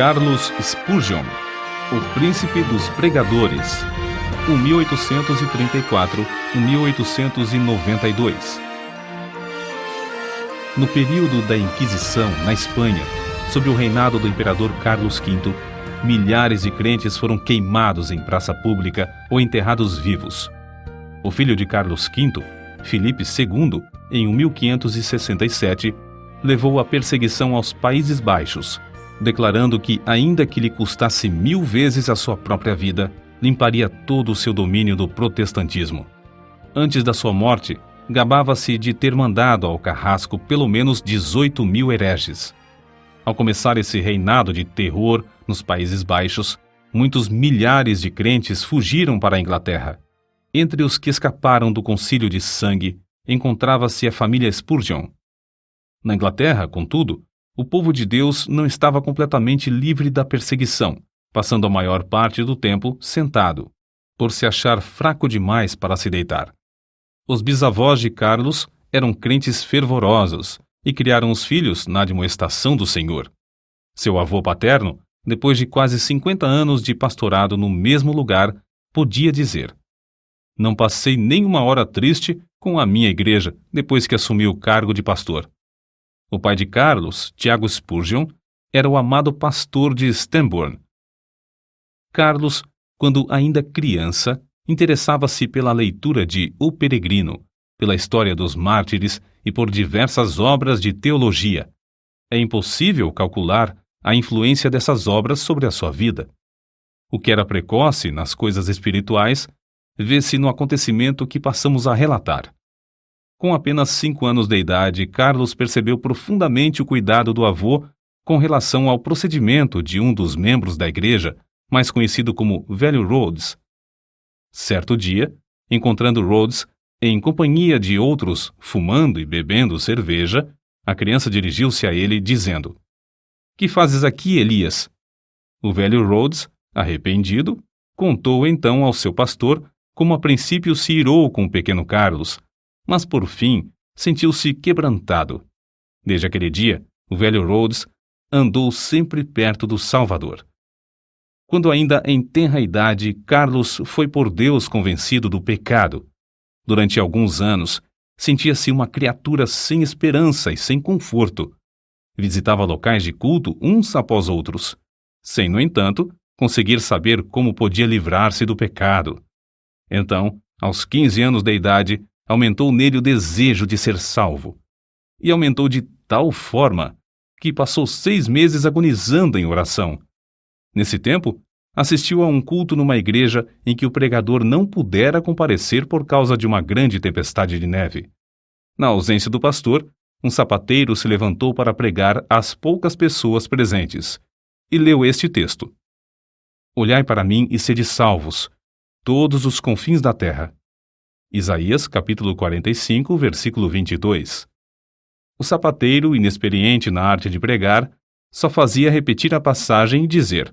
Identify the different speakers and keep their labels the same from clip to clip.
Speaker 1: Charles Spurgeon, o príncipe dos pregadores, 1834-1892. No período da Inquisição, na Espanha, sob o reinado do imperador Carlos V, milhares de crentes foram queimados em praça pública ou enterrados vivos. O filho de Carlos V, Filipe II, em 1567, levou a perseguição aos Países Baixos, declarando que, ainda que lhe custasse 1000 vezes a sua própria vida, limparia todo o seu domínio do protestantismo. Antes da sua morte, gabava-se de ter mandado ao carrasco pelo menos 18.000 hereges. Ao começar esse reinado de terror nos Países Baixos, muitos milhares de crentes fugiram para a Inglaterra. Entre os que escaparam do concílio de sangue, encontrava-se a família Spurgeon. Na Inglaterra, contudo, o povo de Deus não estava completamente livre da perseguição, passando a maior parte do tempo sentado, por se achar fraco demais para se deitar. Os bisavós de Carlos eram crentes fervorosos e criaram os filhos na admoestação do Senhor. Seu avô paterno, depois de quase 50 anos de pastorado no mesmo lugar, podia dizer: "Não passei nem uma hora triste com a minha igreja depois que assumi o cargo de pastor." O pai de Carlos, Tiago Spurgeon, era o amado pastor de Stambourne. Carlos, quando ainda criança, interessava-se pela leitura de O Peregrino, pela história dos mártires e por diversas obras de teologia. É impossível calcular a influência dessas obras sobre a sua vida. O que era precoce nas coisas espirituais vê-se no acontecimento que passamos a relatar. Com apenas 5 anos de idade, Carlos percebeu profundamente o cuidado do avô com relação ao procedimento de um dos membros da igreja, mais conhecido como Velho Rhodes. Certo dia, encontrando Rhodes em companhia de outros fumando e bebendo cerveja, a criança dirigiu-se a ele dizendo: "Que fazes aqui, Elias?" O velho Rhodes, arrependido, contou então ao seu pastor como a princípio se irou com o pequeno Carlos, mas por fim sentiu-se quebrantado. Desde aquele dia, o velho Rhodes andou sempre perto do Salvador. Quando ainda em tenra idade, Carlos foi por Deus convencido do pecado. Durante alguns anos, sentia-se uma criatura sem esperança e sem conforto. Visitava locais de culto uns após outros, sem, no entanto, conseguir saber como podia livrar-se do pecado. Então, aos 15 anos de idade, aumentou nele o desejo de ser salvo. E aumentou de tal forma que passou 6 meses agonizando em oração. Nesse tempo, assistiu a um culto numa igreja em que o pregador não pudera comparecer por causa de uma grande tempestade de neve. Na ausência do pastor, um sapateiro se levantou para pregar às poucas pessoas presentes e leu este texto: "Olhai para mim e sede salvos, todos os confins da terra." Isaías, capítulo 45, versículo 22. O sapateiro, inexperiente na arte de pregar, só fazia repetir a passagem e dizer: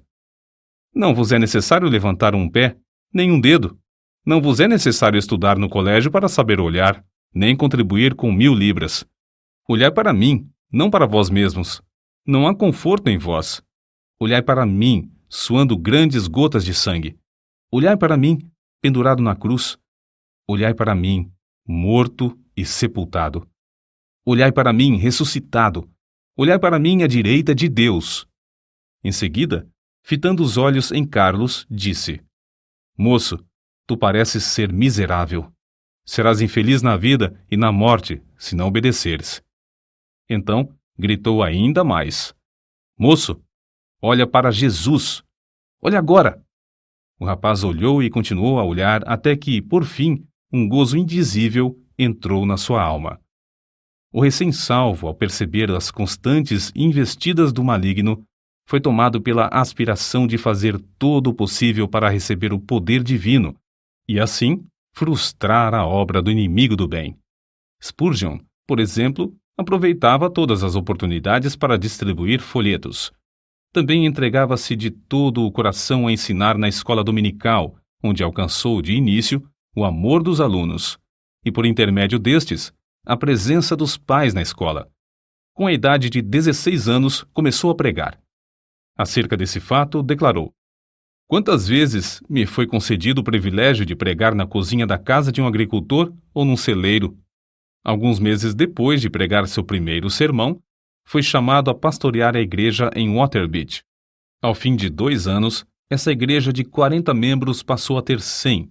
Speaker 1: "Não vos é necessário levantar um pé, nem um dedo. Não vos é necessário estudar no colégio para saber olhar, nem contribuir com 1000 libras. Olhai para mim, não para vós mesmos. Não há conforto em vós. Olhai para mim, suando grandes gotas de sangue. Olhai para mim, pendurado na cruz. Olhai para mim, morto e sepultado. Olhai para mim, ressuscitado. Olhai para mim à direita de Deus." Em seguida, fitando os olhos em Carlos, disse: "Moço, tu pareces ser miserável. Serás infeliz na vida e na morte, se não obedeceres." Então, gritou ainda mais: "Moço, olha para Jesus. Olha agora." O rapaz olhou e continuou a olhar até que, por fim, um gozo indizível entrou na sua alma. O recém-salvo, ao perceber as constantes investidas do maligno, foi tomado pela aspiração de fazer todo o possível para receber o poder divino e, assim, frustrar a obra do inimigo do bem. Spurgeon, por exemplo, aproveitava todas as oportunidades para distribuir folhetos. Também entregava-se de todo o coração a ensinar na escola dominical, onde alcançou, de início, o amor dos alunos, e por intermédio destes, a presença dos pais na escola. Com a idade de 16 anos, começou a pregar. Acerca desse fato, declarou: "Quantas vezes me foi concedido o privilégio de pregar na cozinha da casa de um agricultor ou num celeiro? Alguns meses depois de pregar seu primeiro sermão, foi chamado a pastorear a igreja em Waterbeach. Ao fim de 2 anos, essa igreja de 40 membros passou a ter 100.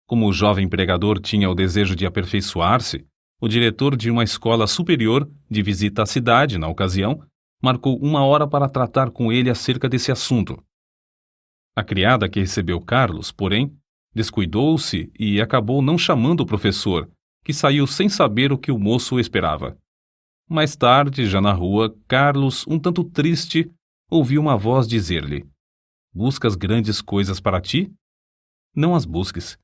Speaker 1: Como o jovem pregador tinha o desejo de aperfeiçoar-se, o diretor de uma escola superior, de visita à cidade na ocasião, marcou 1 hora para tratar com ele acerca desse assunto. A criada que recebeu Carlos, porém, descuidou-se e acabou não chamando o professor, que saiu sem saber o que o moço esperava. Mais tarde, já na rua, Carlos, um tanto triste, ouviu uma voz dizer-lhe: "Buscas grandes coisas para ti? Não as busques."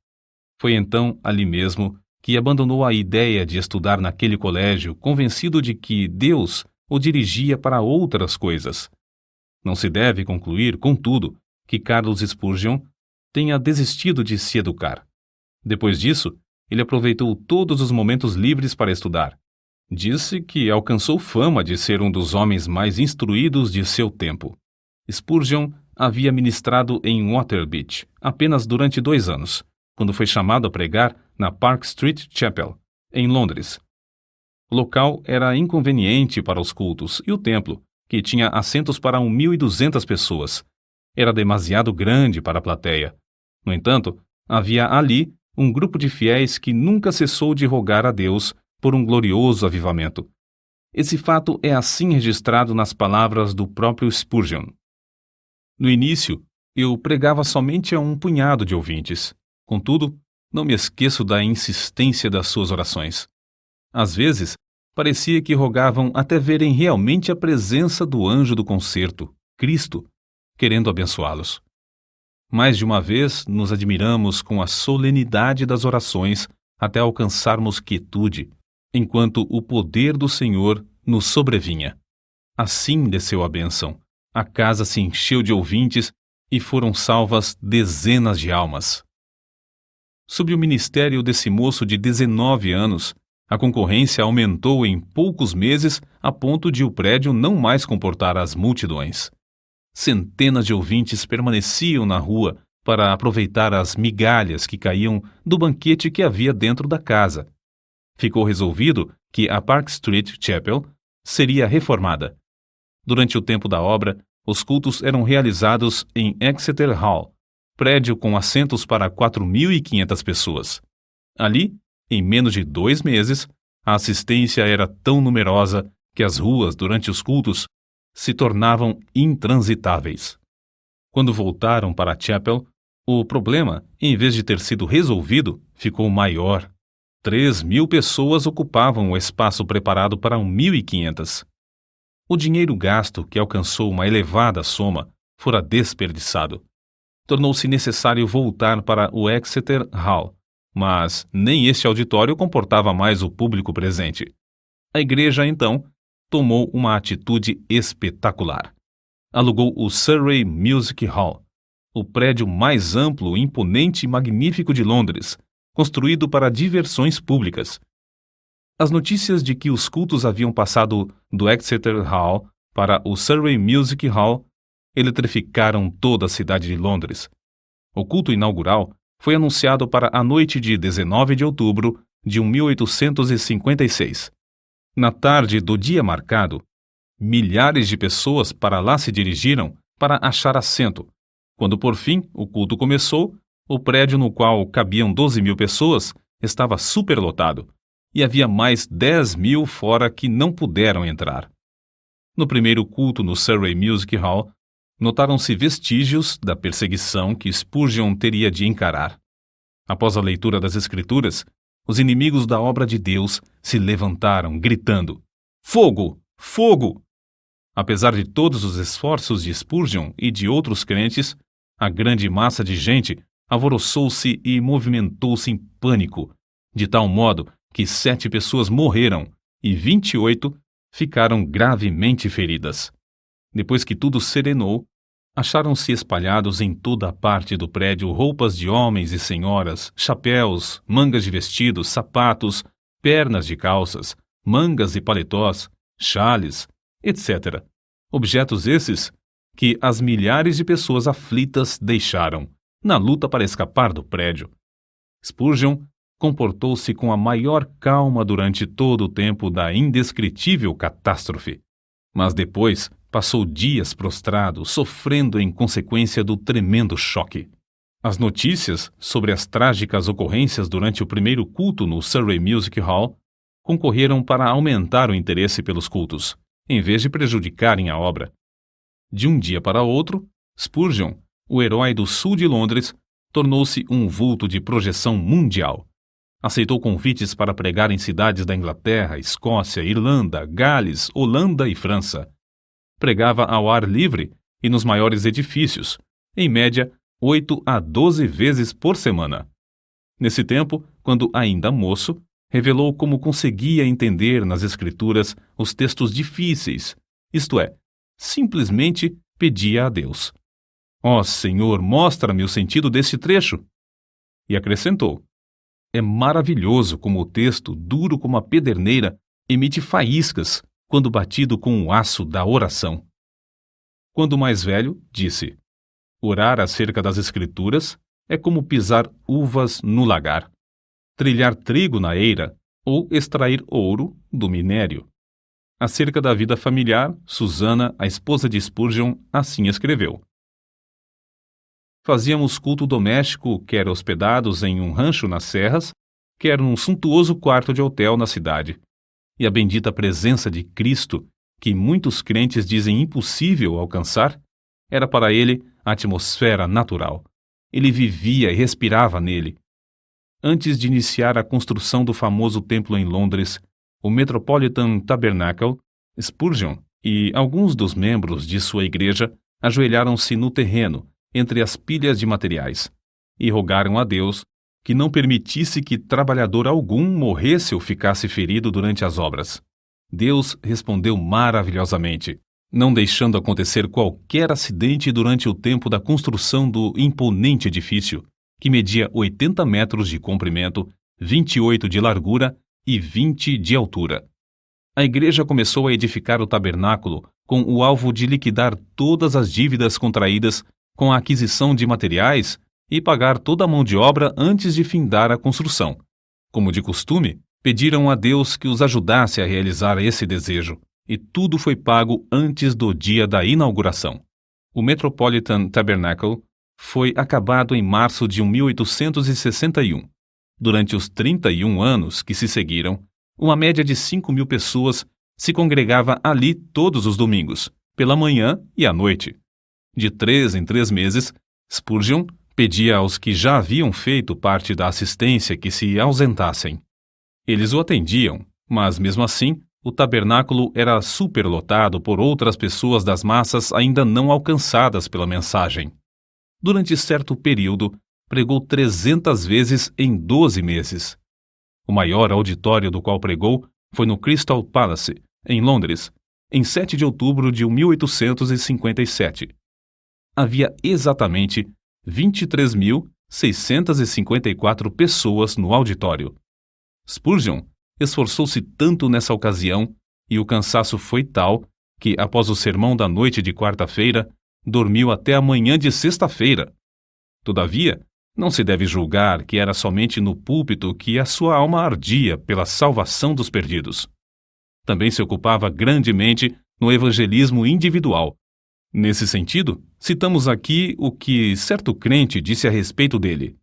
Speaker 1: Foi então, ali mesmo, que abandonou a ideia de estudar naquele colégio, convencido de que Deus o dirigia para outras coisas. Não se deve concluir, contudo, que Carlos Spurgeon tenha desistido de se educar. Depois disso, ele aproveitou todos os momentos livres para estudar. Disse que alcançou fama de ser um dos homens mais instruídos de seu tempo. Spurgeon havia ministrado em Waterbeach apenas durante 2 anos, quando foi chamado a pregar na Park Street Chapel, em Londres. O local era inconveniente para os cultos e o templo, que tinha assentos para 1.200 pessoas, era demasiado grande para a plateia. No entanto, havia ali um grupo de fiéis que nunca cessou de rogar a Deus por um glorioso avivamento. Esse fato é assim registrado nas palavras do próprio Spurgeon. No início, eu pregava somente a um punhado de ouvintes. Contudo, não me esqueço da insistência das suas orações. Às vezes, parecia que rogavam até verem realmente a presença do anjo do concerto, Cristo, querendo abençoá-los. Mais de uma vez nos admiramos com a solenidade das orações até alcançarmos quietude, enquanto o poder do Senhor nos sobrevinha. Assim desceu a bênção. A casa se encheu de ouvintes e foram salvas dezenas de almas. Sob o ministério desse moço de 19 anos, a concorrência aumentou em poucos meses a ponto de o prédio não mais comportar as multidões. Centenas de ouvintes permaneciam na rua para aproveitar as migalhas que caíam do banquete que havia dentro da casa. Ficou resolvido que a Park Street Chapel seria reformada. Durante o tempo da obra, os cultos eram realizados em Exeter Hall, prédio com assentos para 4.500 pessoas. Ali, em menos de 2 meses, a assistência era tão numerosa que as ruas, durante os cultos, se tornavam intransitáveis. Quando voltaram para a Chapel, o problema, em vez de ter sido resolvido, ficou maior. 3.000 pessoas ocupavam o espaço preparado para 1.500. O dinheiro gasto, que alcançou uma elevada soma, fora desperdiçado. Tornou-se necessário voltar para o Exeter Hall, mas nem este auditório comportava mais o público presente. A igreja, então, tomou uma atitude espetacular. Alugou o Surrey Music Hall, o prédio mais amplo, imponente e magnífico de Londres, construído para diversões públicas. As notícias de que os cultos haviam passado do Exeter Hall para o Surrey Music Hall eletrificaram toda a cidade de Londres. O culto inaugural foi anunciado para a noite de 19 de outubro de 1856. Na tarde do dia marcado, milhares de pessoas para lá se dirigiram para achar assento. Quando por fim o culto começou, o prédio no qual cabiam 12.000 pessoas estava superlotado e havia mais 10.000 fora que não puderam entrar. No primeiro culto no Surrey Music Hall, notaram-se vestígios da perseguição que Spurgeon teria de encarar. Após a leitura das Escrituras, os inimigos da obra de Deus se levantaram, gritando: "Fogo! Fogo!" Apesar de todos os esforços de Spurgeon e de outros crentes, a grande massa de gente alvoroçou-se e movimentou-se em pânico, de tal modo que 7 pessoas morreram e 28 ficaram gravemente feridas. Depois que tudo serenou, acharam-se espalhados em toda a parte do prédio roupas de homens e senhoras, chapéus, mangas de vestidos, sapatos, pernas de calças, mangas e paletós, chales, etc. Objetos esses que as milhares de pessoas aflitas deixaram, na luta para escapar do prédio. Spurgeon comportou-se com a maior calma durante todo o tempo da indescritível catástrofe, mas depois passou dias prostrado, sofrendo em consequência do tremendo choque. As notícias sobre as trágicas ocorrências durante o primeiro culto no Surrey Music Hall concorreram para aumentar o interesse pelos cultos, em vez de prejudicarem a obra. De um dia para outro, Spurgeon, o herói do sul de Londres, tornou-se um vulto de projeção mundial. Aceitou convites para pregar em cidades da Inglaterra, Escócia, Irlanda, Gales, Holanda e França. Pregava ao ar livre e nos maiores edifícios, em média 8 a 12 vezes por semana. Nesse tempo, quando ainda moço, revelou como conseguia entender nas Escrituras os textos difíceis, isto é, simplesmente pedia a Deus: "Ó Senhor, mostra-me o sentido deste trecho." E acrescentou: "É maravilhoso como o texto, duro como a pederneira, emite faíscas quando batido com o aço da oração." Quando mais velho, disse: "Orar acerca das Escrituras é como pisar uvas no lagar, trilhar trigo na eira ou extrair ouro do minério." Acerca da vida familiar, Susana, a esposa de Spurgeon, assim escreveu: "Fazíamos culto doméstico, quer hospedados em um rancho nas serras, quer num suntuoso quarto de hotel na cidade. E a bendita presença de Cristo, que muitos crentes dizem impossível alcançar, era para ele a atmosfera natural. Ele vivia e respirava nele. Antes de iniciar a construção do famoso templo em Londres, o Metropolitan Tabernacle, Spurgeon e alguns dos membros de sua igreja ajoelharam-se no terreno, entre as pilhas de materiais, e rogaram a Deus que não permitisse que trabalhador algum morresse ou ficasse ferido durante as obras. Deus respondeu maravilhosamente, não deixando acontecer qualquer acidente durante o tempo da construção do imponente edifício, que media 80 metros de comprimento, 28 de largura e 20 de altura. A igreja começou a edificar o tabernáculo com o alvo de liquidar todas as dívidas contraídas com a aquisição de materiais e pagar toda a mão de obra antes de findar a construção. Como de costume, pediram a Deus que os ajudasse a realizar esse desejo, e tudo foi pago antes do dia da inauguração. O Metropolitan Tabernacle foi acabado em março de 1861. Durante os 31 anos que se seguiram, uma média de 5.000 pessoas se congregava ali todos os domingos, pela manhã e à noite. De 3 em 3 meses, Spurgeon pedia aos que já haviam feito parte da assistência que se ausentassem. Eles o atendiam, mas mesmo assim, o tabernáculo era superlotado por outras pessoas das massas ainda não alcançadas pela mensagem. Durante certo período, pregou 300 vezes em 12 meses. O maior auditório do qual pregou foi no Crystal Palace, em Londres, em 7 de outubro de 1857. Havia exatamente 23.654 pessoas no auditório. Spurgeon esforçou-se tanto nessa ocasião e o cansaço foi tal que, após o sermão da noite de quarta-feira, dormiu até a manhã de sexta-feira. Todavia, não se deve julgar que era somente no púlpito que a sua alma ardia pela salvação dos perdidos. Também se ocupava grandemente no evangelismo individual. Nesse sentido, citamos aqui o que certo crente disse a respeito dele: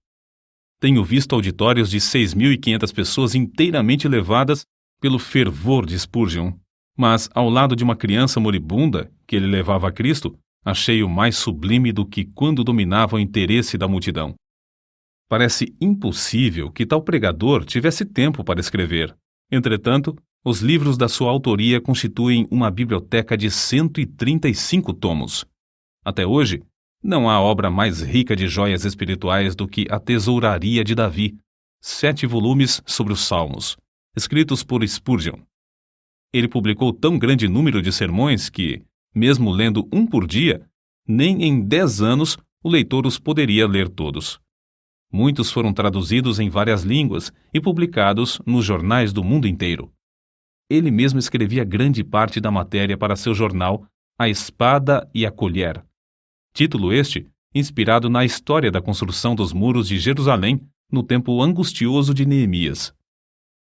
Speaker 1: "Tenho visto auditórios de 6.500 pessoas inteiramente levadas pelo fervor de Spurgeon, mas ao lado de uma criança moribunda que ele levava a Cristo, achei-o mais sublime do que quando dominava o interesse da multidão." Parece impossível que tal pregador tivesse tempo para escrever. Entretanto, os livros da sua autoria constituem uma biblioteca de 135 tomos. Até hoje, não há obra mais rica de joias espirituais do que A Tesouraria de Davi, 7 volumes sobre os Salmos, escritos por Spurgeon. Ele publicou tão grande número de sermões que, mesmo lendo um por dia, nem em 10 anos o leitor os poderia ler todos. Muitos foram traduzidos em várias línguas e publicados nos jornais do mundo inteiro. Ele mesmo escrevia grande parte da matéria para seu jornal, A Espada e a Colher. Título este inspirado na história da construção dos muros de Jerusalém no tempo angustioso de Neemias.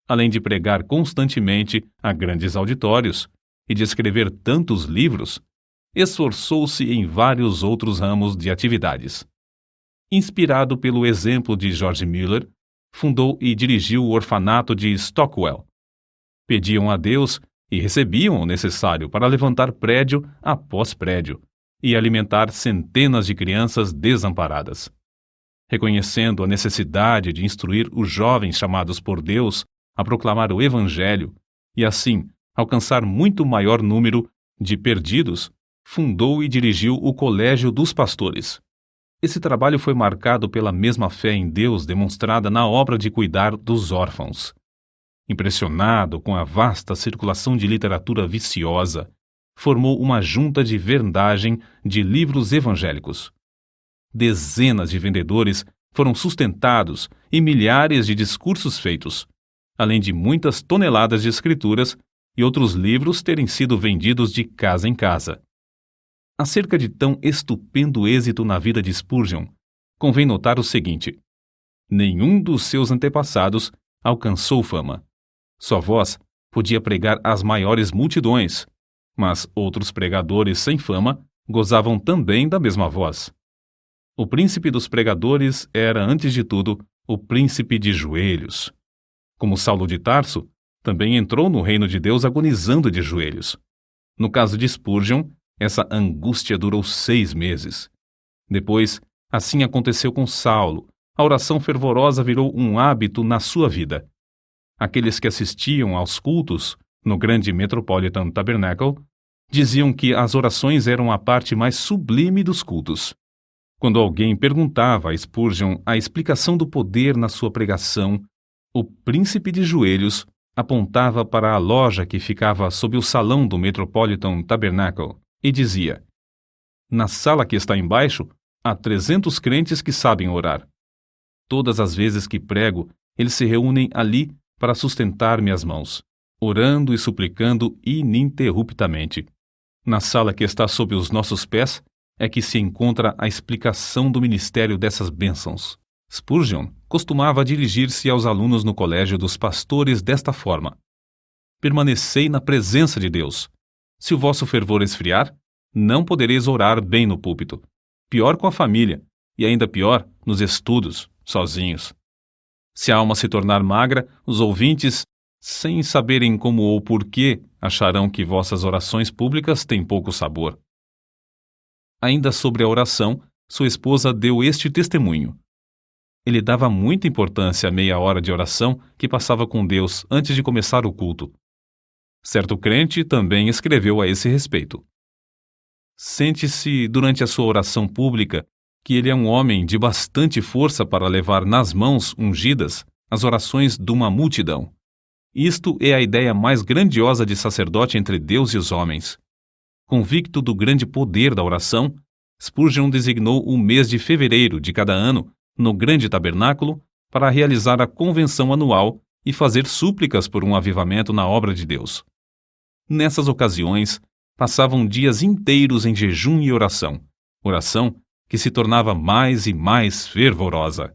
Speaker 1: Além de pregar constantemente a grandes auditórios e de escrever tantos livros, esforçou-se em vários outros ramos de atividades. Inspirado pelo exemplo de George Mueller, fundou e dirigiu o orfanato de Stockwell. Pediam a Deus e recebiam o necessário para levantar prédio após prédio e alimentar centenas de crianças desamparadas. Reconhecendo a necessidade de instruir os jovens chamados por Deus a proclamar o Evangelho e, assim, alcançar muito maior número de perdidos, fundou e dirigiu o Colégio dos Pastores. Esse trabalho foi marcado pela mesma fé em Deus demonstrada na obra de cuidar dos órfãos. Impressionado com a vasta circulação de literatura viciosa, formou uma junta de vendagem de livros evangélicos. Dezenas de vendedores foram sustentados e milhares de discursos feitos, além de muitas toneladas de escrituras e outros livros terem sido vendidos de casa em casa. Acerca de tão estupendo êxito na vida de Spurgeon, convém notar o seguinte: nenhum dos seus antepassados alcançou fama. Sua voz podia pregar às maiores multidões, mas outros pregadores sem fama gozavam também da mesma voz. O príncipe dos pregadores era, antes de tudo, o príncipe de joelhos. Como Saulo de Tarso, também entrou no reino de Deus agonizando de joelhos. No caso de Spurgeon, essa angústia durou 6 meses. Depois, assim aconteceu com Saulo. A oração fervorosa virou um hábito na sua vida. Aqueles que assistiam aos cultos no grande Metropolitan Tabernacle diziam que as orações eram a parte mais sublime dos cultos. Quando alguém perguntava a Spurgeon a explicação do poder na sua pregação, o príncipe de joelhos apontava para a loja que ficava sob o salão do Metropolitan Tabernacle e dizia: na sala que está embaixo, há 300 crentes que sabem orar. Todas as vezes que prego, eles se reúnem ali para sustentar minhas mãos, orando e suplicando ininterruptamente. Na sala que está sob os nossos pés é que se encontra a explicação do ministério dessas bênçãos. Spurgeon costumava dirigir-se aos alunos no colégio dos pastores desta forma: permanecei na presença de Deus. Se o vosso fervor esfriar, não podereis orar bem no púlpito. Pior com a família, e ainda pior nos estudos, sozinhos. Se a alma se tornar magra, os ouvintes, sem saberem como ou porquê, acharão que vossas orações públicas têm pouco sabor. Ainda sobre a oração, sua esposa deu este testemunho: ele dava muita importância à meia hora de oração que passava com Deus antes de começar o culto. Certo crente também escreveu a esse respeito: sente-se durante a sua oração pública que ele é um homem de bastante força para levar nas mãos ungidas as orações de uma multidão. Isto é a ideia mais grandiosa de sacerdote entre Deus e os homens. Convicto do grande poder da oração, Spurgeon designou o mês de fevereiro de cada ano no grande tabernáculo para realizar a convenção anual e fazer súplicas por um avivamento na obra de Deus. Nessas ocasiões, passavam dias inteiros em jejum e oração que se tornava mais e mais fervorosa.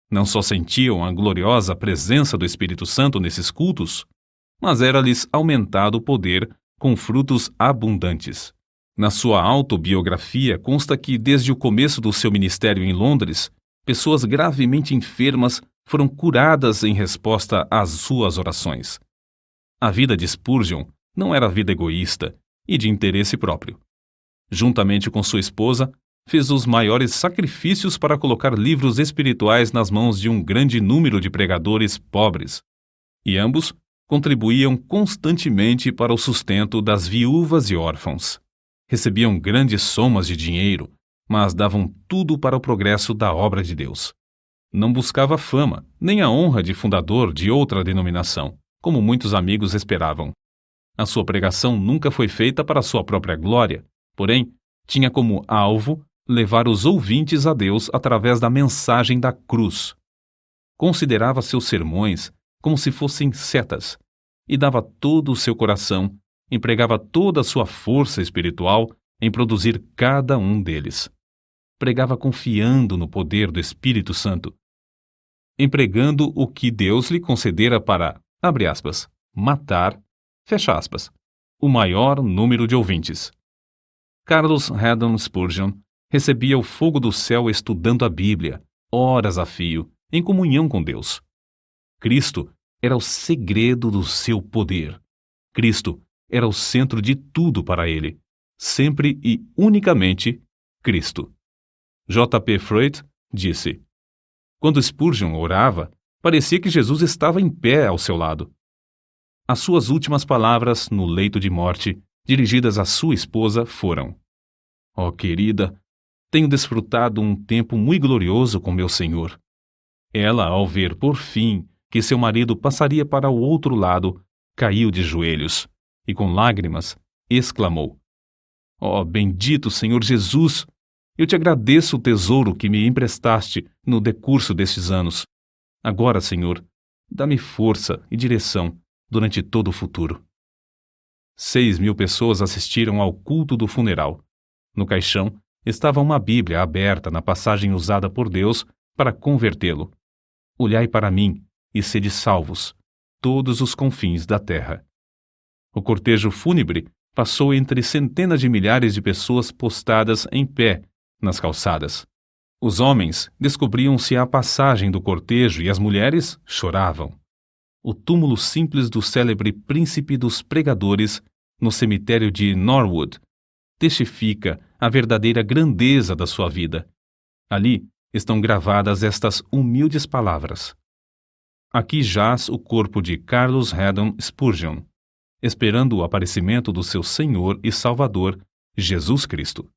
Speaker 1: Não só sentiam a gloriosa presença do Espírito Santo nesses cultos, mas era-lhes aumentado o poder com frutos abundantes. Na sua autobiografia consta que, desde o começo do seu ministério em Londres, pessoas gravemente enfermas foram curadas em resposta às suas orações. A vida de Spurgeon não era vida egoísta e de interesse próprio. Juntamente com sua esposa, fez os maiores sacrifícios para colocar livros espirituais nas mãos de um grande número de pregadores pobres, e ambos contribuíam constantemente para o sustento das viúvas e órfãos. Recebiam grandes somas de dinheiro, mas davam tudo para o progresso da obra de Deus. Não buscava fama, nem a honra de fundador de outra denominação, como muitos amigos esperavam. A sua pregação nunca foi feita para sua própria glória, porém, tinha como alvo levar os ouvintes a Deus através da mensagem da cruz. Considerava seus sermões como se fossem setas e dava todo o seu coração empregava toda a sua força espiritual em produzir cada um deles. Pregava confiando no poder do Espírito Santo, empregando o que Deus lhe concedera para, abre aspas, matar, fecha aspas, o maior número de ouvintes. Charles Haddon Spurgeon recebia o fogo do céu estudando a Bíblia, horas a fio, em comunhão com Deus. Cristo era o segredo do seu poder. Cristo era o centro de tudo para ele. Sempre e unicamente Cristo. J.P. Freud disse: quando Spurgeon orava, parecia que Jesus estava em pé ao seu lado. As suas últimas palavras no leito de morte, dirigidas à sua esposa, foram: ó querida, tenho desfrutado um tempo muito glorioso com meu Senhor. Ela, ao ver, por fim, que seu marido passaria para o outro lado, caiu de joelhos e, com lágrimas, exclamou: ó bendito Senhor Jesus! Eu te agradeço o tesouro que me emprestaste no decurso destes anos. Agora, Senhor, dá-me força e direção durante todo o futuro. 6.000 pessoas assistiram ao culto do funeral. No caixão estava uma Bíblia aberta na passagem usada por Deus para convertê-lo. Olhai para mim e sede salvos, todos os confins da terra. O cortejo fúnebre passou entre centenas de milhares de pessoas postadas em pé nas calçadas. Os homens descobriam-se à passagem do cortejo e as mulheres choravam. O túmulo simples do célebre príncipe dos pregadores no cemitério de Norwood testifica a verdadeira grandeza da sua vida. Ali estão gravadas estas humildes palavras: aqui jaz o corpo de Charles Haddon Spurgeon, esperando o aparecimento do seu Senhor e Salvador, Jesus Cristo.